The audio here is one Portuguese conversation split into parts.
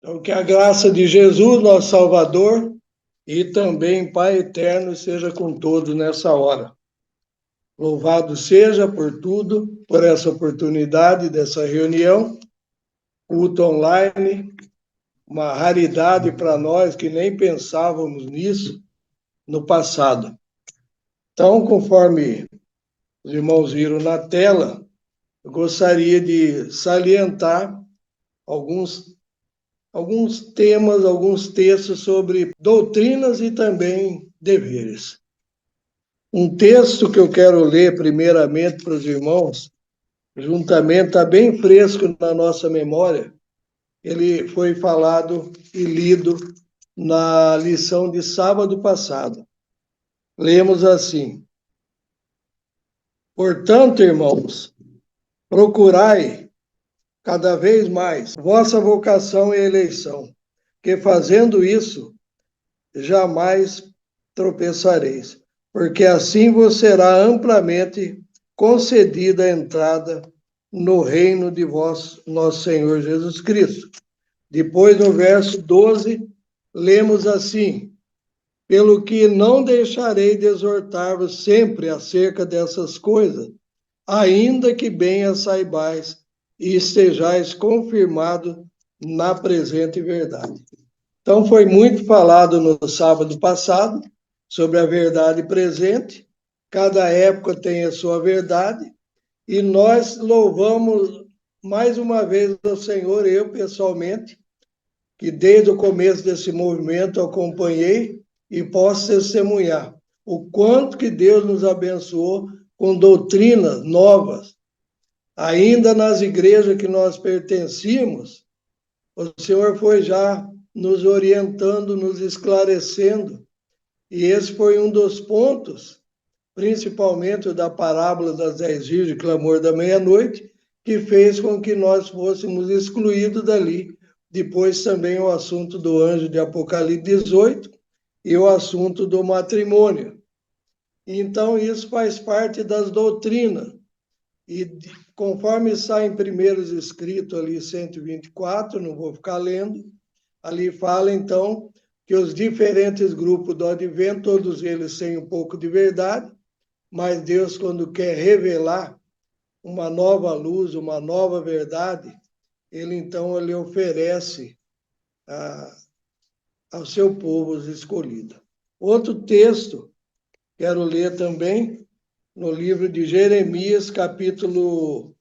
Então, que a graça de Jesus, nosso Salvador, e também Pai eterno, seja com todos nessa hora. Louvado seja por tudo, por essa oportunidade dessa reunião, culto online, uma raridade para nós que nem pensávamos nisso no passado. Então, conforme os irmãos viram na tela, eu gostaria de salientar alguns temas, alguns textos sobre doutrinas e também deveres. Um texto que eu quero ler primeiramente para os irmãos, juntamente, está bem fresco na nossa memória. Ele foi falado e lido na lição de sábado passado. Lemos assim: Portanto, irmãos, procurai cada vez mais vossa vocação e eleição, que fazendo isso, jamais tropeçareis, porque assim vos será amplamente concedida a entrada no reino de nosso Senhor Jesus Cristo. Depois, no verso 12, lemos assim: Pelo que não deixarei de exortar-vos sempre acerca dessas coisas, ainda que bem as saibais e estejais confirmados na presente verdade. Então, foi muito falado no sábado passado sobre a verdade presente. Cada época tem a sua verdade. E nós louvamos mais uma vez ao Senhor, eu pessoalmente, que desde o começo desse movimento acompanhei e posso testemunhar o quanto que Deus nos abençoou com doutrinas novas. Ainda nas igrejas que nós pertencíamos, o Senhor foi já nos orientando, nos esclarecendo. E esse foi um dos pontos, principalmente da parábola das 10 virgens, clamor da meia-noite, que fez com que nós fôssemos excluídos dali. Depois também o assunto do anjo de Apocalipse 18 e o assunto do matrimônio. Então, isso faz parte das doutrinas. E conforme está em primeiros escritos ali, 124, não vou ficar lendo, ali fala então que os diferentes grupos do advento, todos eles têm um pouco de verdade, mas Deus, quando quer revelar uma nova luz, uma nova verdade, ele oferece ao seu povo os escolhidos. Outro texto, quero ler também, no livro de Jeremias, capítulo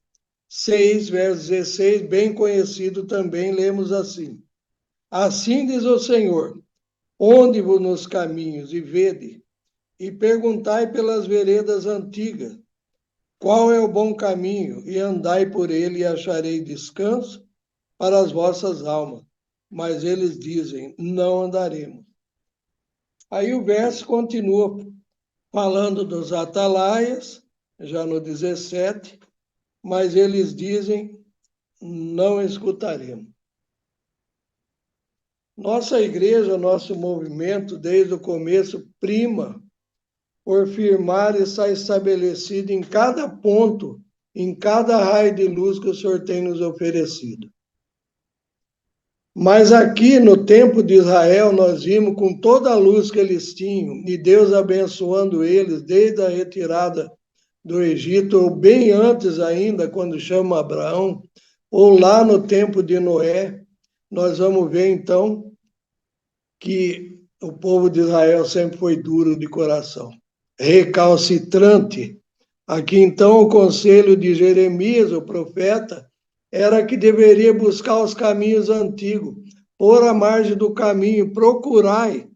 6, verso 16, bem conhecido também, lemos assim: Assim diz o Senhor, onde-vos nos caminhos e vede, e perguntai pelas veredas antigas, qual é o bom caminho, e andai por ele e acharei descanso para as vossas almas. Mas eles dizem, não andaremos. Aí o verso continua falando dos atalaias, já no 17, mas eles dizem, não escutaremos. Nossa igreja, nosso movimento, desde o começo, prima por firmar e estar estabelecido em cada ponto, em cada raio de luz que o Senhor tem nos oferecido. Mas aqui no tempo de Israel, nós vimos com toda a luz que eles tinham, e Deus abençoando eles desde a retirada do Egito, ou bem antes ainda, quando chama Abraão, ou lá no tempo de Noé, nós vamos ver então que o povo de Israel sempre foi duro de coração, recalcitrante. Aqui então o conselho de Jeremias, o profeta, era que deveria buscar os caminhos antigos, pôr à margem do caminho, procurai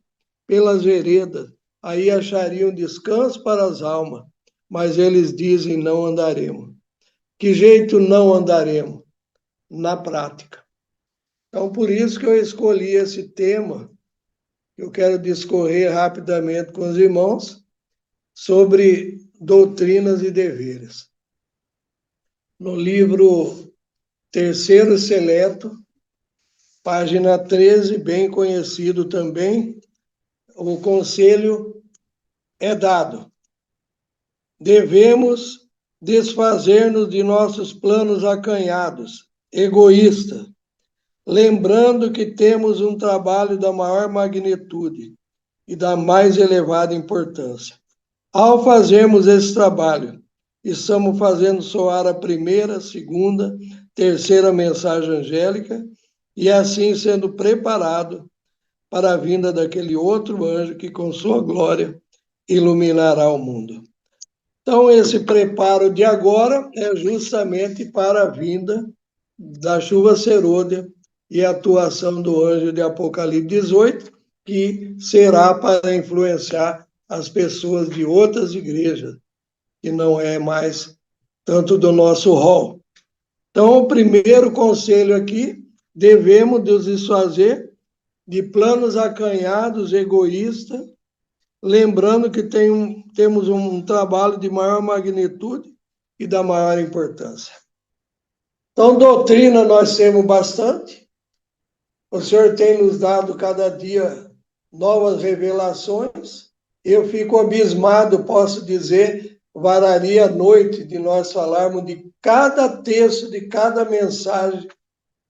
pelas veredas, aí achariam descanso para as almas. Mas eles dizem, não andaremos. Que jeito não andaremos? Na prática. Então, por isso que eu escolhi esse tema. Eu quero discorrer rapidamente com os irmãos sobre doutrinas e deveres. No livro Terceiro Seleto, página 13, bem conhecido também, o conselho é dado. Devemos desfazer-nos de nossos planos acanhados, egoístas, lembrando que temos um trabalho da maior magnitude e da mais elevada importância. Ao fazermos esse trabalho, estamos fazendo soar a primeira, segunda, terceira mensagem angélica e assim sendo preparado para a vinda daquele outro anjo que, com sua glória, iluminará o mundo. Então, esse preparo de agora é justamente para a vinda da chuva serôdia e a atuação do anjo de Apocalipse 18, que será para influenciar as pessoas de outras igrejas, que não é mais tanto do nosso rol. Então, o primeiro conselho aqui, devemos nos desfazer de planos acanhados, egoístas, lembrando que temos um trabalho de maior magnitude e da maior importância. Então, doutrina nós temos bastante. O Senhor tem nos dado cada dia novas revelações. Eu fico abismado, posso dizer, vararia a noite de nós falarmos de cada texto, de cada mensagem,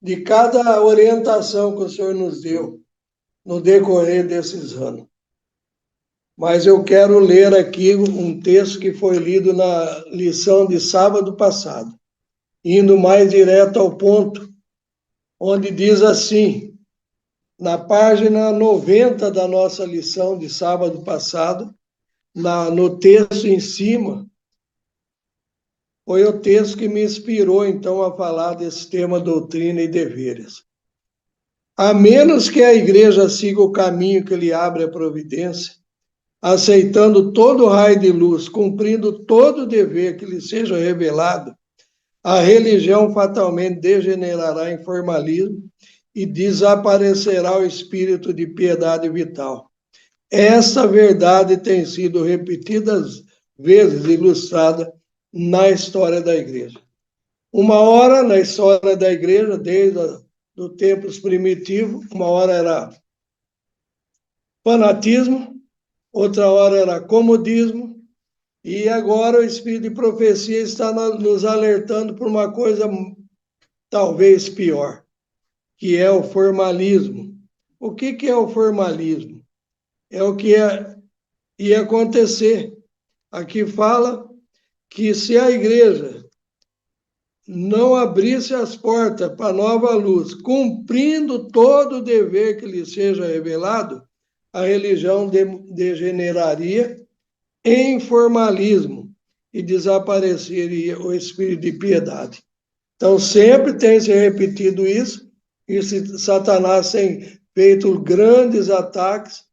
de cada orientação que o Senhor nos deu no decorrer desses anos. Mas eu quero ler aqui um texto que foi lido na lição de sábado passado, indo mais direto ao ponto, onde diz assim, na página 90 da nossa lição de sábado passado, no texto em cima, foi o texto que me inspirou, então, a falar desse tema doutrina e deveres. A menos que a igreja siga o caminho que lhe abre a providência, aceitando todo raio de luz, cumprindo todo o dever que lhe seja revelado, a religião fatalmente degenerará em formalismo e desaparecerá o espírito de piedade vital. Essa verdade tem sido repetidas vezes ilustrada na história da igreja. Uma hora, na história da igreja, desde os tempos primitivos, uma hora era fanatismo, outra hora era comodismo, e agora o Espírito de Profecia está nos alertando para uma coisa talvez pior, que é o formalismo. O que é o formalismo? É o que ia acontecer. Aqui fala que se a igreja não abrisse as portas para nova luz, cumprindo todo o dever que lhe seja revelado, a religião degeneraria em formalismo e desapareceria o espírito de piedade. Então, sempre tem se repetido isso, e Satanás tem feito grandes ataques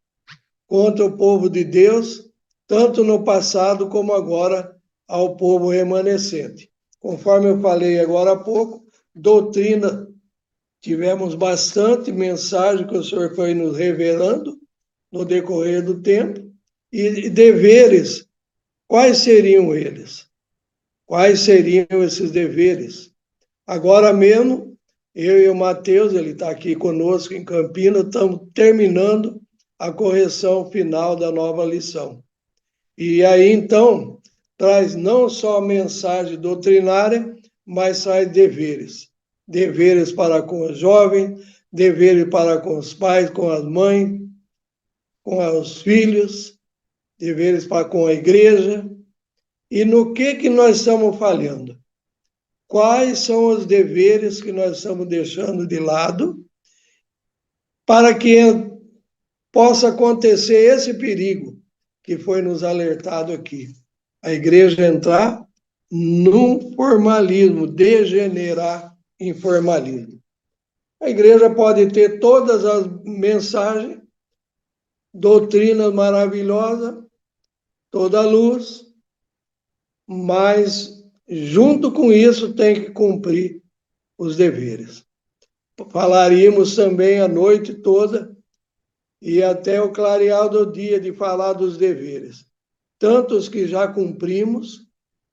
contra o povo de Deus, tanto no passado como agora ao povo remanescente. Conforme eu falei agora há pouco, doutrina, tivemos bastante mensagem que o Senhor foi nos revelando no decorrer do tempo, e deveres, quais seriam eles? Quais seriam esses deveres? Agora mesmo, eu e o Mateus, ele está aqui conosco em Campinas, estamos terminando a correção final da nova lição. E aí, então, traz não só a mensagem doutrinária, mas traz deveres. Deveres para com os jovens, deveres para com os pais, com as mães, com os filhos, deveres para com a igreja. E no que nós estamos falhando? Quais são os deveres que nós estamos deixando de lado para que possa acontecer esse perigo que foi nos alertado aqui? A igreja entrar num formalismo, degenerar em formalismo. A igreja pode ter todas as mensagens, doutrinas maravilhosas, toda a luz, mas junto com isso tem que cumprir os deveres. Falaríamos também a noite toda e até o clarear do dia de falar dos deveres, tanto os que já cumprimos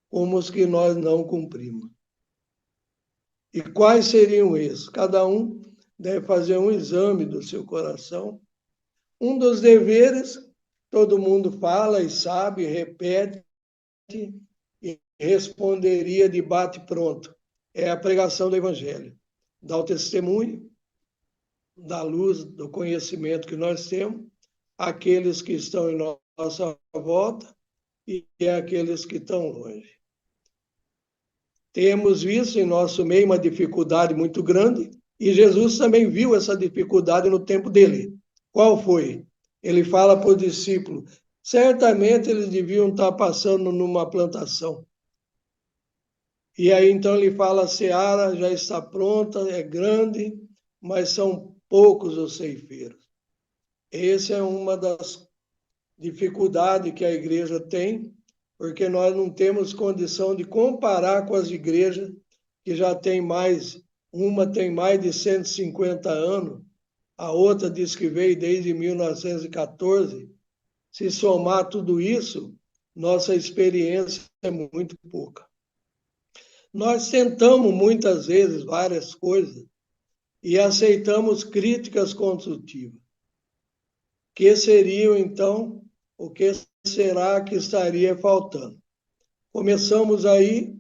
como os que nós não cumprimos. E quais seriam esses? Cada um deve fazer um exame do seu coração. Um dos deveres, todo mundo fala e sabe, repete e responderia de bate-pronto. É a pregação do Evangelho. Dar o testemunho, da luz, do conhecimento que nós temos, aqueles que estão em nossa volta e aqueles que estão longe. Temos visto em nosso meio uma dificuldade muito grande, e Jesus também viu essa dificuldade no tempo dele. Qual foi? Ele fala para o discípulo: certamente eles deviam estar passando numa plantação. E aí então ele fala: a seara já está pronta, é grande, mas são poucos os ceifeiros. Essa é uma das dificuldades que a igreja tem, porque nós não temos condição de comparar com as igrejas que já tem mais, uma tem mais de 150 anos, a outra diz que veio desde 1914. Se somar tudo isso, nossa experiência é muito pouca. Nós tentamos muitas vezes várias coisas e aceitamos críticas construtivas. Que seriam, então, o que será que estaria faltando? Começamos aí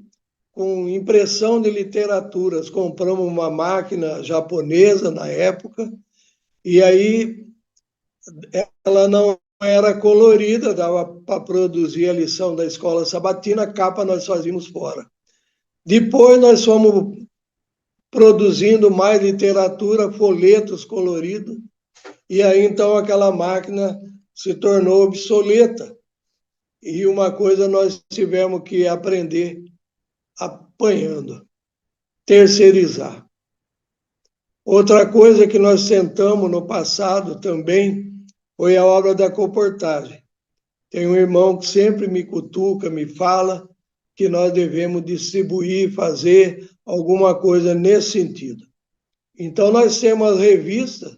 com impressão de literaturas. Compramos uma máquina japonesa na época, e aí ela não era colorida, dava para produzir a lição da escola sabatina, a capa nós fazíamos fora. Depois nós fomos produzindo mais literatura, folhetos coloridos, e aí então aquela máquina se tornou obsoleta. E uma coisa nós tivemos que aprender apanhando, terceirizar. Outra coisa que nós tentamos no passado também foi a obra da colportagem. Tem um irmão que sempre me cutuca, me fala que nós devemos distribuir, fazer alguma coisa nesse sentido. Então, nós temos as revistas,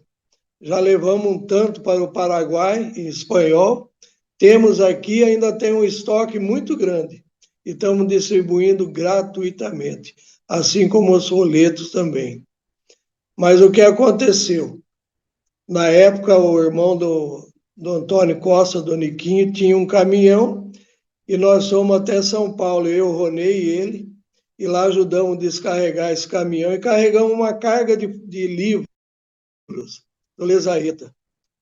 já levamos um tanto para o Paraguai, em espanhol. Temos aqui, ainda tem um estoque muito grande, e estamos distribuindo gratuitamente, assim como os folhetos também. Mas o que aconteceu? Na época, o irmão do Antônio Costa, do Niquinho, tinha um caminhão, e nós fomos até São Paulo, eu, Ronei e ele, e lá ajudamos a descarregar esse caminhão, e carregamos uma carga de livros do Lesaíta.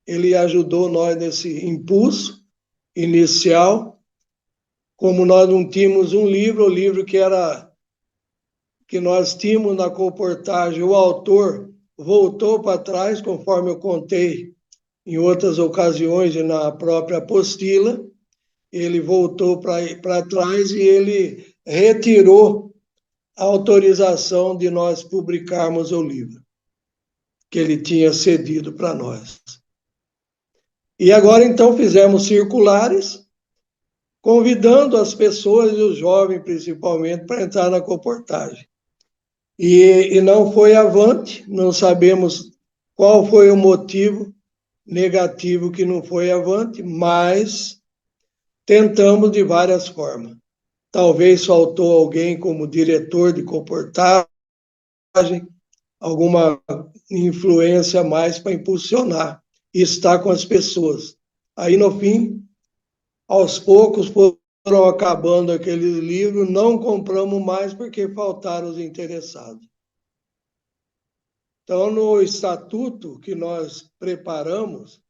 Ele ajudou nós nesse impulso inicial. Como nós não tínhamos um livro, o livro que nós tínhamos na colportagem, o autor voltou para trás, conforme eu contei em outras ocasiões e na própria apostila, ele voltou para trás e ele retirou a autorização de nós publicarmos o livro, que ele tinha cedido para nós. E agora, então, fizemos circulares, convidando as pessoas, e os jovens principalmente, para entrar na colportagem. E não foi avante, não sabemos qual foi o motivo negativo que não foi avante, mas tentamos de várias formas. Talvez faltou alguém como diretor de colportagem, alguma influência a mais para impulsionar e estar com as pessoas. Aí, no fim, aos poucos foram acabando aqueles livros, não compramos mais porque faltaram os interessados. Então, no estatuto que nós preparamos,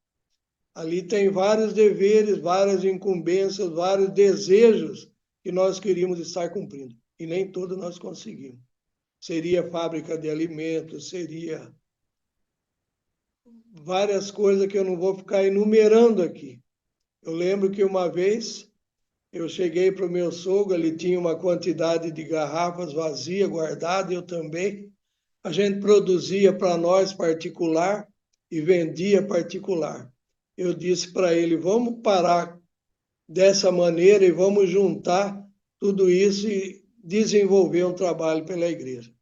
ali tem vários deveres, várias incumbências, vários desejos que nós queríamos estar cumprindo, e nem todos nós conseguimos. Seria fábrica de alimentos, seria várias coisas que eu não vou ficar enumerando aqui. Eu lembro que uma vez eu cheguei para o meu sogro, ele tinha uma quantidade de garrafas vazias guardadas, eu também. A gente produzia para nós particular e vendia particular. Eu disse para ele: vamos parar dessa maneira e vamos juntar tudo isso e desenvolver um trabalho pela igreja.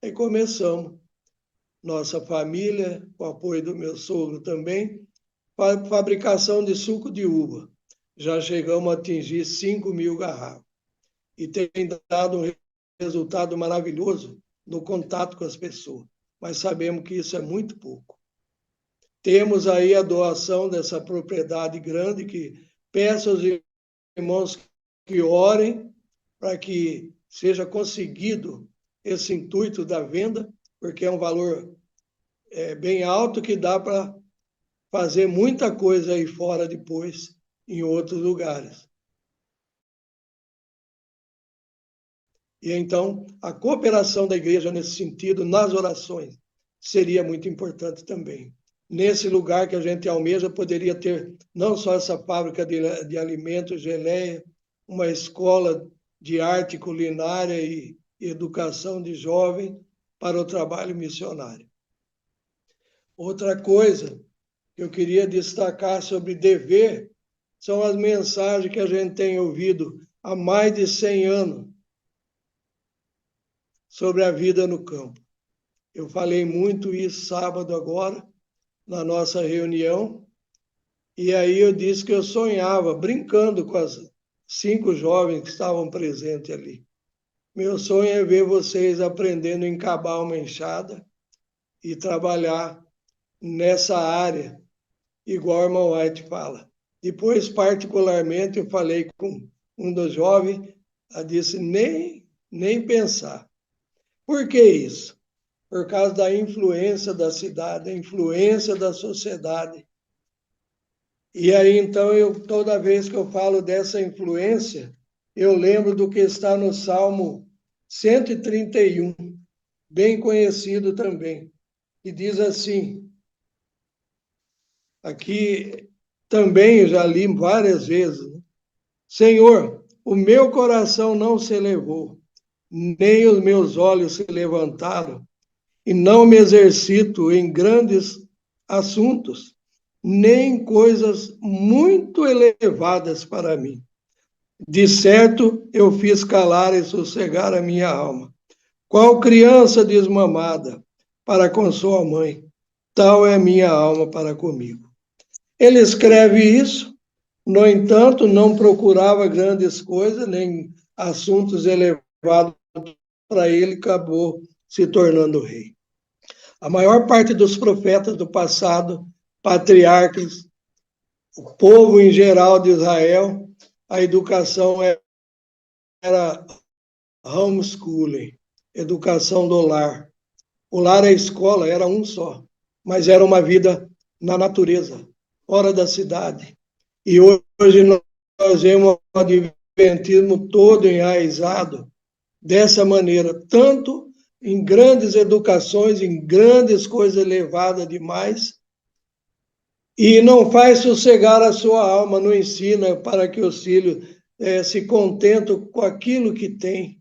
Aí começamos, nossa família, com o apoio do meu sogro também, fabricação de suco de uva. Já chegamos a atingir 5.000 garrafas. E tem dado um resultado maravilhoso no contato com as pessoas. Mas sabemos que isso é muito pouco. Temos aí a doação dessa propriedade grande, que peço aos irmãos que orem para que seja conseguido esse intuito da venda, porque é um valor bem alto que dá para fazer muita coisa aí fora depois, em outros lugares. E então, a cooperação da igreja nesse sentido, nas orações, seria muito importante também. Nesse lugar que a gente almeja, poderia ter não só essa fábrica de alimentos, geleia, uma escola de arte culinária e educação de jovem para o trabalho missionário. Outra coisa que eu queria destacar sobre dever são as mensagens que a gente tem ouvido há mais de 100 anos sobre a vida no campo. Eu falei muito isso sábado agora, na nossa reunião, e aí eu disse que eu sonhava, brincando com as 5 jovens que estavam presentes ali. Meu sonho é ver vocês aprendendo a encabar uma enxada e trabalhar nessa área, igual o irmão White fala. Depois, particularmente, eu falei com um dos jovens, ela disse, nem pensar. Por que isso? Por causa da influência da cidade, da influência da sociedade. E aí, então, toda vez que eu falo dessa influência, eu lembro do que está no Salmo 131, bem conhecido também, que diz assim, aqui também eu já li várias vezes, né? Senhor, o meu coração não se elevou, nem os meus olhos se levantaram, e não me exercito em grandes assuntos, nem coisas muito elevadas para mim. De certo, eu fiz calar e sossegar a minha alma. Qual criança desmamada para com sua mãe, tal é minha alma para comigo. Ele escreve isso, no entanto, não procurava grandes coisas, nem assuntos elevados para ele, acabou se tornando rei. A maior parte dos profetas do passado, patriarcas, o povo em geral de Israel, a educação era homeschooling, educação do lar. O lar e a escola era um só, mas era uma vida na natureza, fora da cidade. E hoje nós vemos o adventismo todo enraizado dessa maneira, tanto em grandes educações, em grandes coisas elevadas demais, e não faz sossegar a sua alma, não ensina para que os filhos se contentem com aquilo que tem.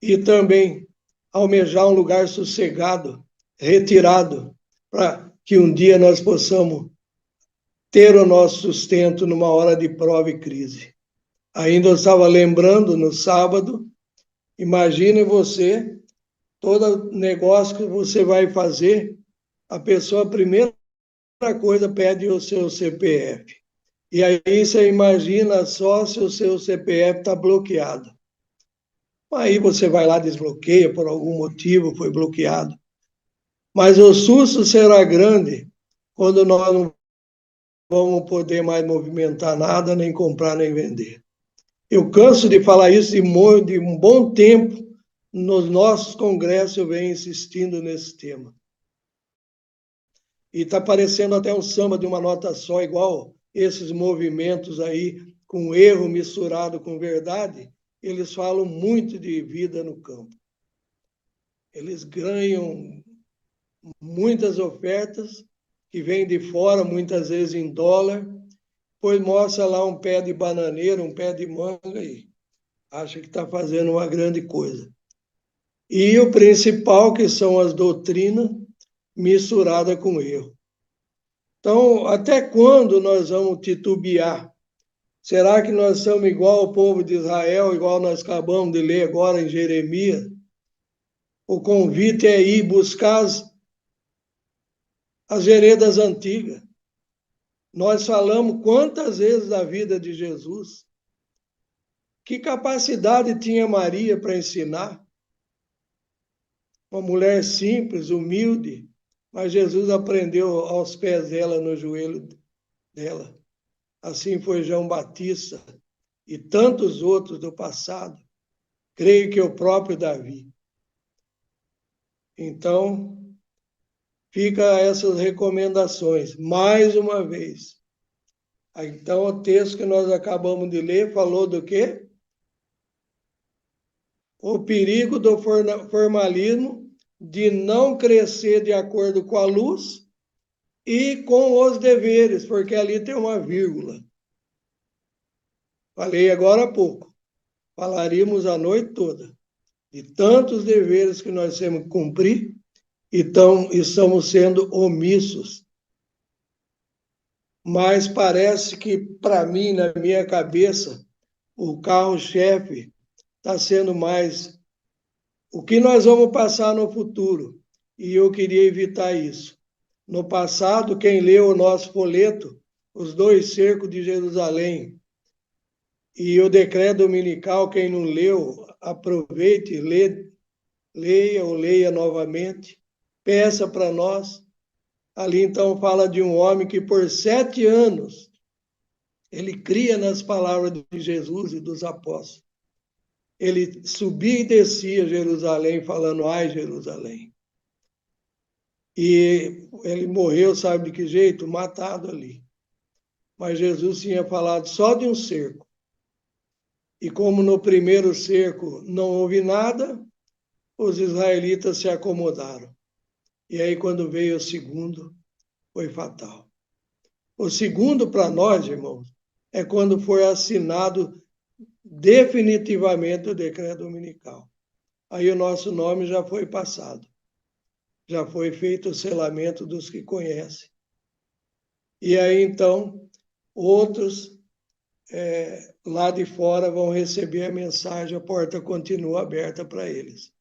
E também almejar um lugar sossegado, retirado, para que um dia nós possamos ter o nosso sustento numa hora de prova e crise. Ainda eu estava lembrando no sábado, imagine você, todo negócio que você vai fazer, a pessoa, a primeira coisa, pede o seu CPF. E aí você imagina só se o seu CPF está bloqueado. Aí você vai lá, desbloqueia, por algum motivo foi bloqueado. Mas o susto será grande quando nós não vamos poder mais movimentar nada, nem comprar, nem vender. Eu canso de falar isso de um bom tempo, nos nossos congressos eu venho insistindo nesse tema. E está parecendo até um samba de uma nota só, igual esses movimentos aí, com erro misturado com verdade, eles falam muito de vida no campo. Eles ganham muitas ofertas que vêm de fora, muitas vezes em dólar, pois mostra lá um pé de bananeira, um pé de manga e acha que está fazendo uma grande coisa. E o principal, que são as doutrinas misturadas com erro. Então, até quando nós vamos titubear? Será que nós somos igual ao povo de Israel, igual nós acabamos de ler agora em Jeremias? O convite é ir buscar as veredas antigas. Nós falamos quantas vezes da vida de Jesus. Que capacidade tinha Maria para ensinar? Uma mulher simples, humilde, mas Jesus aprendeu aos pés dela, no joelho dela. Assim foi João Batista e tantos outros do passado. Creio que o próprio Davi. Então, fica essas recomendações, mais uma vez. Então, o texto que nós acabamos de ler falou do quê? O perigo do formalismo de não crescer de acordo com a luz e com os deveres, porque ali tem uma vírgula. Falei agora há pouco. Falaríamos a noite toda de tantos deveres que nós temos que cumprir e estamos sendo omissos. Mas parece que, para mim, na minha cabeça, o carro-chefe está sendo mais o que nós vamos passar no futuro. E eu queria evitar isso. No passado, quem leu o nosso folheto, Os Dois Cercos de Jerusalém, e o decreto dominical, quem não leu, aproveite, leia ou leia novamente, peça para nós. Ali então fala de um homem que por 7 anos ele cria nas palavras de Jesus e dos apóstolos. Ele subia e descia Jerusalém falando, ai Jerusalém. E ele morreu, sabe de que jeito? Matado ali. Mas Jesus tinha falado só de um cerco. E como no primeiro cerco não houve nada, os israelitas se acomodaram. E aí, quando veio o segundo, foi fatal. O segundo, para nós, irmãos, é quando foi assinado definitivamente o decreto dominical. Aí o nosso nome já foi passado. Já foi feito o selamento dos que conhecem. E aí, então, outros lá de fora vão receber a mensagem, a porta continua aberta para eles.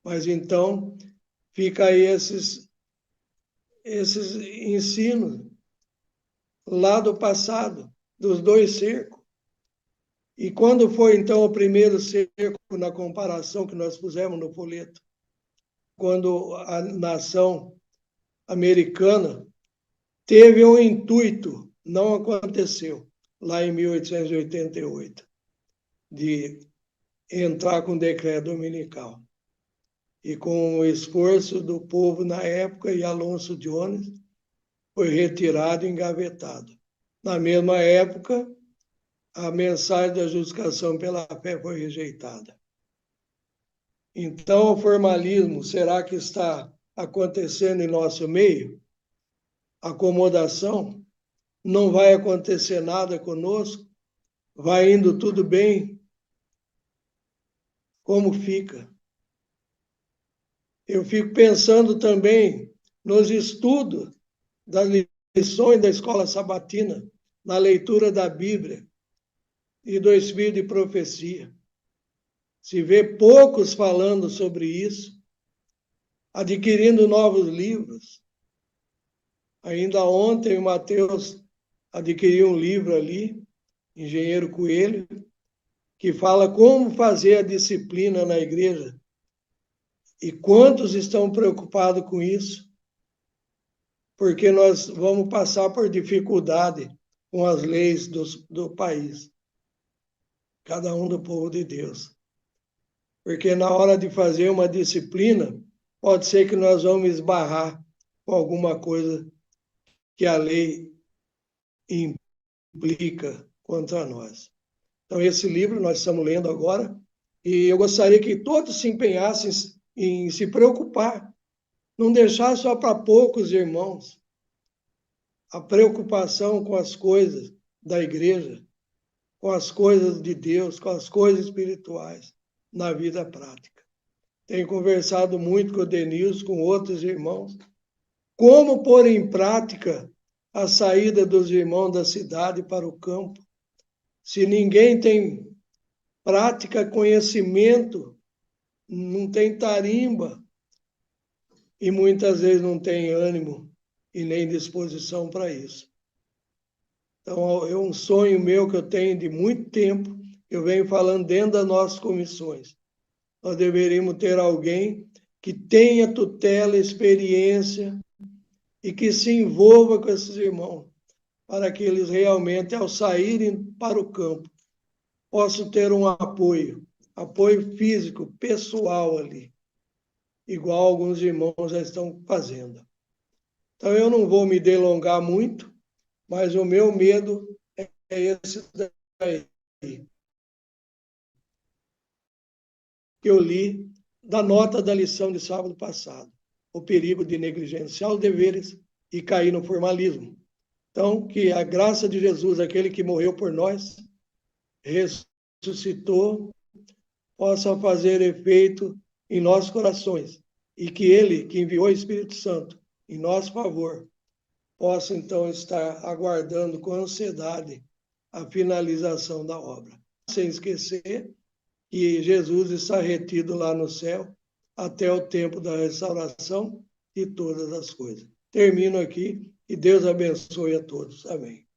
Mas então, fica aí esses ensinos lá do passado, dos dois cercos. E quando foi, então, o primeiro cerco, na comparação que nós pusemos no folheto, quando a nação americana teve um intuito, não aconteceu, lá em 1888, de entrar com o decreto dominical. E com o esforço do povo na época, e Alonso Jones foi retirado e engavetado. Na mesma época, a mensagem da justificação pela fé foi rejeitada. Então, o formalismo, será que está acontecendo em nosso meio? Acomodação? Não vai acontecer nada conosco? Vai indo tudo bem? Como fica? Eu fico pensando também nos estudos das lições da escola sabatina, na leitura da Bíblia e do Espírito de profecia. Se vê poucos falando sobre isso, adquirindo novos livros. Ainda ontem o Mateus adquiriu um livro ali, Engenheiro Coelho, que fala como fazer a disciplina na igreja. E quantos estão preocupados com isso? Porque nós vamos passar por dificuldade com as leis do país, cada um do povo de Deus. Porque na hora de fazer uma disciplina, pode ser que nós vamos esbarrar com alguma coisa que a lei implica contra nós. Então, esse livro nós estamos lendo agora, e eu gostaria que todos se empenhassem em se preocupar, não deixar só para poucos irmãos a preocupação com as coisas da igreja, com as coisas de Deus, com as coisas espirituais na vida prática. Tenho conversado muito com o Denilson, com outros irmãos, como pôr em prática a saída dos irmãos da cidade para o campo. Se ninguém tem prática, conhecimento, não tem tarimba e muitas vezes não tem ânimo e nem disposição para isso. Então, é um sonho meu que eu tenho de muito tempo, eu venho falando dentro das nossas comissões. Nós deveríamos ter alguém que tenha tutela, experiência e que se envolva com esses irmãos, para que eles realmente, ao saírem para o campo, possam ter um apoio físico, pessoal ali. igual alguns irmãos já estão fazendo. Então, eu não vou me delongar muito, mas o meu medo é esse daí, que eu li da nota da lição de sábado passado, o perigo de negligenciar os deveres e cair no formalismo. Então, que a graça de Jesus, aquele que morreu por nós, ressuscitou, possa fazer efeito em nossos corações e que ele, que enviou o Espírito Santo em nosso favor, possa então estar aguardando com ansiedade a finalização da obra. Sem esquecer que Jesus está retido lá no céu até o tempo da restauração de todas as coisas. Termino aqui e Deus abençoe a todos. Amém.